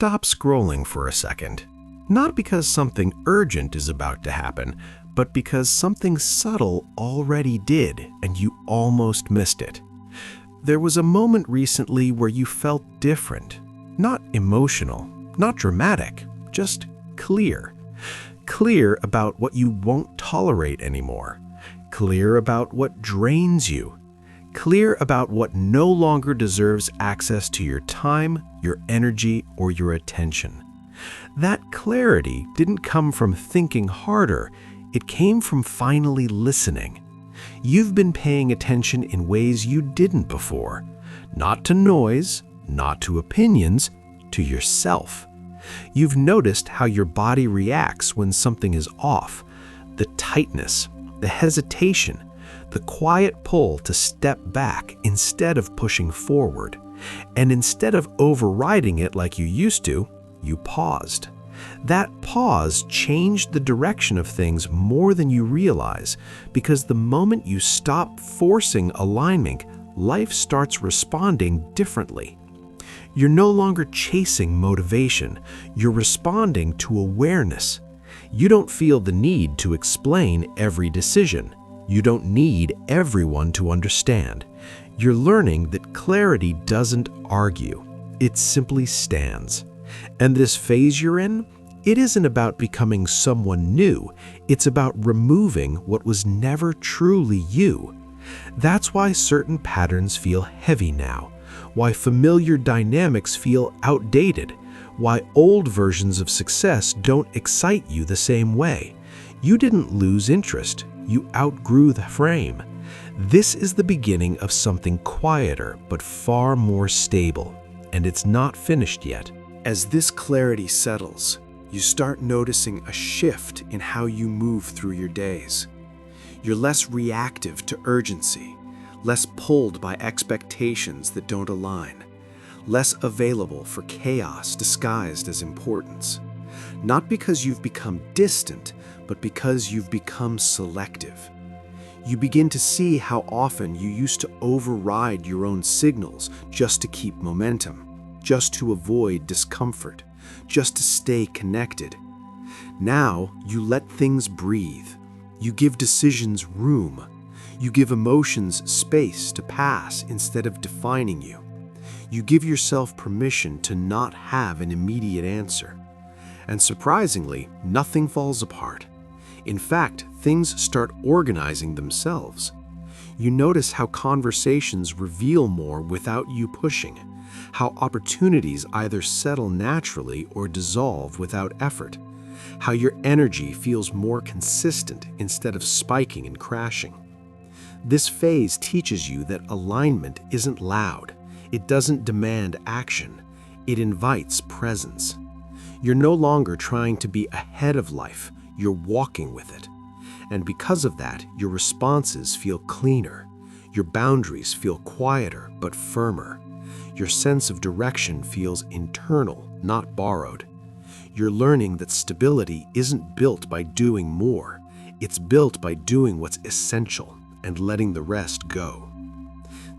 stop scrolling for a second. Not because something urgent is about to happen, but because something subtle already did and you almost missed it. There was a moment recently where you felt different. Not emotional, not dramatic, just clear. Clear about what you won't tolerate anymore. Clear about what drains you. Clear about what no longer deserves access to your time, your energy, or your attention. That clarity didn't come from thinking harder, it came from finally listening. You've been paying attention in ways you didn't before. Not to noise, not to opinions, to yourself. You've noticed how your body reacts when something is off. The tightness, the hesitation, the quiet pull to step back instead of pushing forward. And instead of overriding it like you used to, you paused. That pause changed the direction of things more than you realize, because the moment you stop forcing alignment, life starts responding differently. You're no longer chasing motivation, you're responding to awareness. You don't feel the need to explain every decision. You don't need everyone to understand. You're learning that clarity doesn't argue, it simply stands. And this phase you're in, it isn't about becoming someone new, it's about removing what was never truly you. That's why certain patterns feel heavy now, why familiar dynamics feel outdated, why old versions of success don't excite you the same way. You didn't lose interest, you outgrew the frame. This is the beginning of something quieter but far more stable, and it's not finished yet. As this clarity settles, you start noticing a shift in how you move through your days. You're less reactive to urgency, less pulled by expectations that don't align, less available for chaos disguised as importance. Not because you've become distant, but because you've become selective. You begin to see how often you used to override your own signals just to keep momentum, just to avoid discomfort, just to stay connected. Now you let things breathe. You give decisions room. You give emotions space to pass instead of defining you. You give yourself permission to not have an immediate answer. And surprisingly, nothing falls apart. In fact, things start organizing themselves. You notice how conversations reveal more without you pushing, how opportunities either settle naturally or dissolve without effort, how your energy feels more consistent instead of spiking and crashing. This phase teaches you that alignment isn't loud. It doesn't demand action. It invites presence. You're no longer trying to be ahead of life. You're walking with it. And because of that, your responses feel cleaner. Your boundaries feel quieter but firmer. Your sense of direction feels internal, not borrowed. You're learning that stability isn't built by doing more. It's built by doing what's essential and letting the rest go.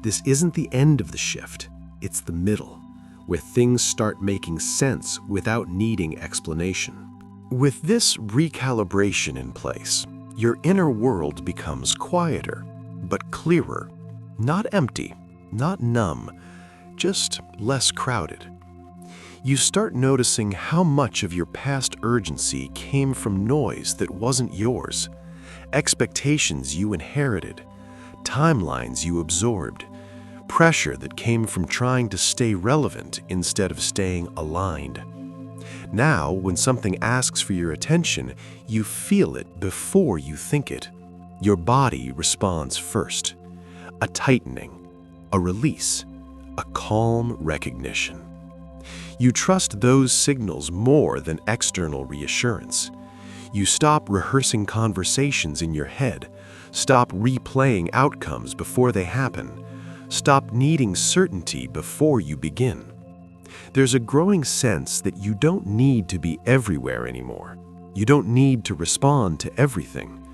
This isn't the end of the shift. It's the middle, where things start making sense without needing explanation. With this recalibration in place, your inner world becomes quieter, but clearer. Not empty, not numb, just less crowded. You start noticing how much of your past urgency came from noise that wasn't yours, expectations you inherited, timelines you absorbed, pressure that came from trying to stay relevant instead of staying aligned. Now, when something asks for your attention, you feel it before you think it. Your body responds first. A tightening, a release, a calm recognition. You trust those signals more than external reassurance. You stop rehearsing conversations in your head, stop replaying outcomes before they happen, stop needing certainty before you begin. There's a growing sense that you don't need to be everywhere anymore. You don't need to respond to everything.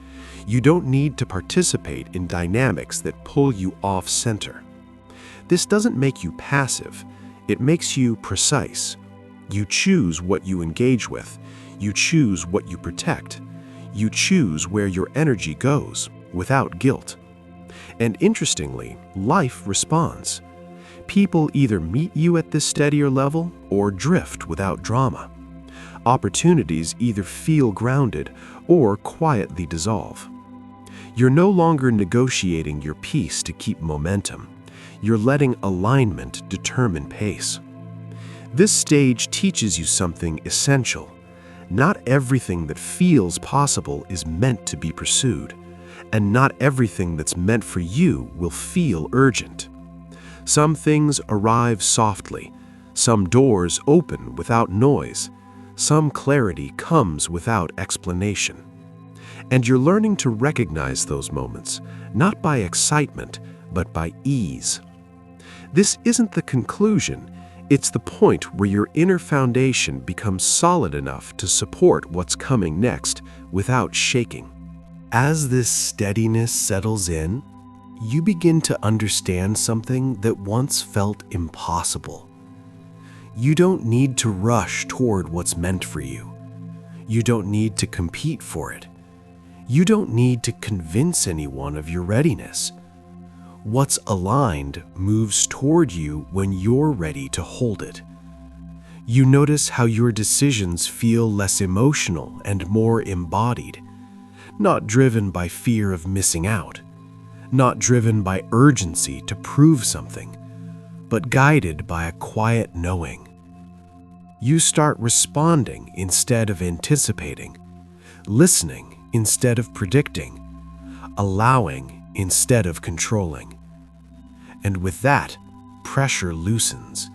You don't need to participate in dynamics that pull you off center. This doesn't make you passive. It makes you precise. You choose what you engage with. You choose what you protect. You choose where your energy goes without guilt. And interestingly, life responds. People either meet you at this steadier level or drift without drama. Opportunities either feel grounded or quietly dissolve. You're no longer negotiating your peace to keep momentum. You're letting alignment determine pace. This stage teaches you something essential. Not everything that feels possible is meant to be pursued, and not everything that's meant for you will feel urgent. Some things arrive softly, some doors open without noise, some clarity comes without explanation. And you're learning to recognize those moments, not by excitement, but by ease. This isn't the conclusion, it's the point where your inner foundation becomes solid enough to support what's coming next without shaking. As this steadiness settles in, you begin to understand something that once felt impossible. You don't need to rush toward what's meant for you. You don't need to compete for it. You don't need to convince anyone of your readiness. What's aligned moves toward you when you're ready to hold it. You notice how your decisions feel less emotional and more embodied, not driven by fear of missing out, not driven by urgency to prove something, but guided by a quiet knowing. You start responding instead of anticipating, listening instead of predicting, allowing instead of controlling. And with that, pressure loosens.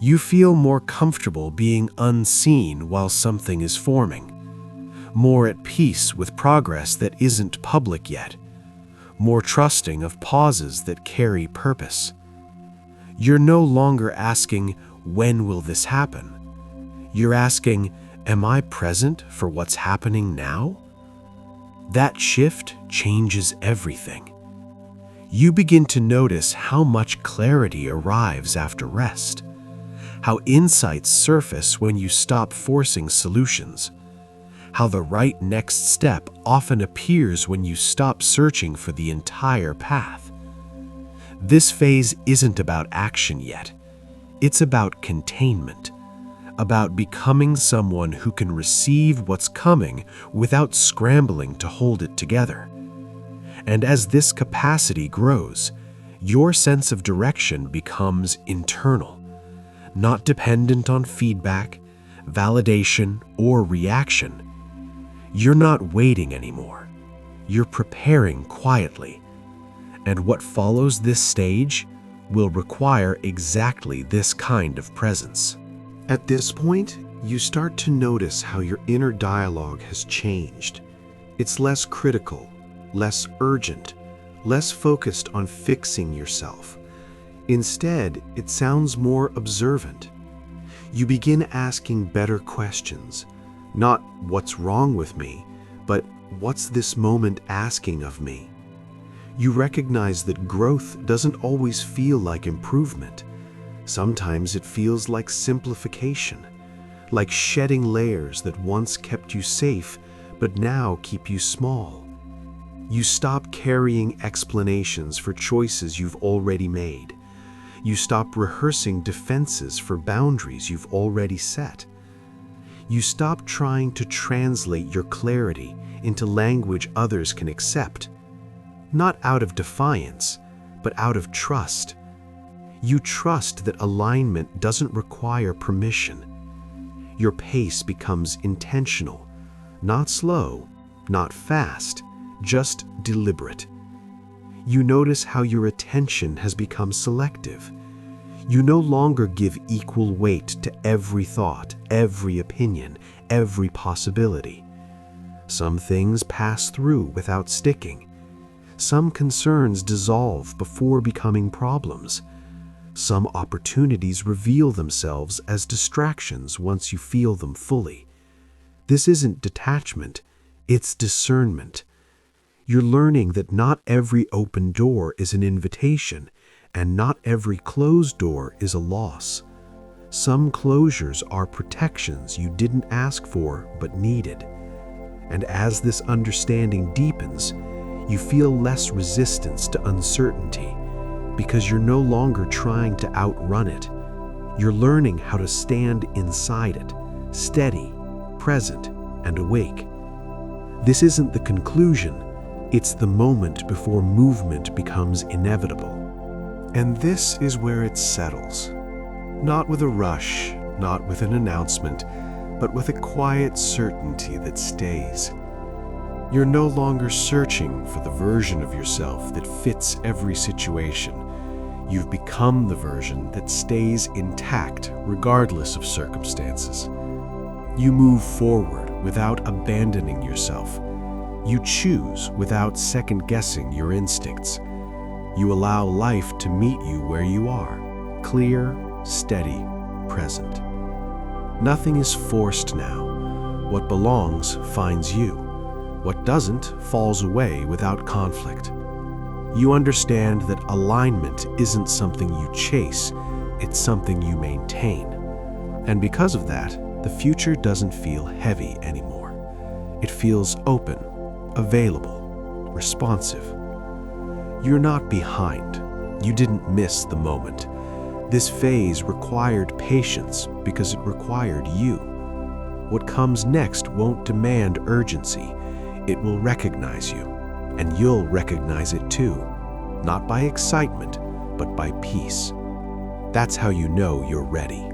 You feel more comfortable being unseen while something is forming, more at peace with progress that isn't public yet, more trusting of pauses that carry purpose. You're no longer asking, when will this happen? You're asking, am I present for what's happening now? That shift changes everything. You begin to notice how much clarity arrives after rest, how insights surface when you stop forcing solutions, how the right next step often appears when you stop searching for the entire path. This phase isn't about action yet. It's about containment, about becoming someone who can receive what's coming without scrambling to hold it together. And as this capacity grows, your sense of direction becomes internal, not dependent on feedback, validation, or reaction. You're not waiting anymore. You're preparing quietly. And what follows this stage will require exactly this kind of presence. At this point, you start to notice how your inner dialogue has changed. It's less critical, less urgent, less focused on fixing yourself. Instead, it sounds more observant. You begin asking better questions, not what's wrong with me, but what's this moment asking of me? You recognize that growth doesn't always feel like improvement. Sometimes it feels like simplification, like shedding layers that once kept you safe, but now keep you small. You stop carrying explanations for choices you've already made. You stop rehearsing defenses for boundaries you've already set. You stop trying to translate your clarity into language others can accept, not out of defiance, but out of trust. You trust that alignment doesn't require permission. Your pace becomes intentional, not slow, not fast, just deliberate. You notice how your attention has become selective. You no longer give equal weight to every thought, every opinion, every possibility. Some things pass through without sticking. Some concerns dissolve before becoming problems. Some opportunities reveal themselves as distractions once you feel them fully. This isn't detachment, it's discernment. You're learning that not every open door is an invitation, and not every closed door is a loss. Some closures are protections you didn't ask for but needed. And as this understanding deepens, you feel less resistance to uncertainty because you're no longer trying to outrun it. You're learning how to stand inside it, steady, present, and awake. This isn't the conclusion, it's the moment before movement becomes inevitable. And this is where it settles. Not with a rush, not with an announcement, but with a quiet certainty that stays. You're no longer searching for the version of yourself that fits every situation. You've become the version that stays intact regardless of circumstances. You move forward without abandoning yourself. You choose without second-guessing your instincts. You allow life to meet you where you are, clear, steady, present. Nothing is forced now. What belongs finds you. What doesn't falls away without conflict. You understand that alignment isn't something you chase, it's something you maintain. And because of that, the future doesn't feel heavy anymore. It feels open, available, responsive. You're not behind. You didn't miss the moment. This phase required patience because it required you. What comes next won't demand urgency. It will recognize you, and you'll recognize it too, not by excitement, but by peace. That's how you know you're ready.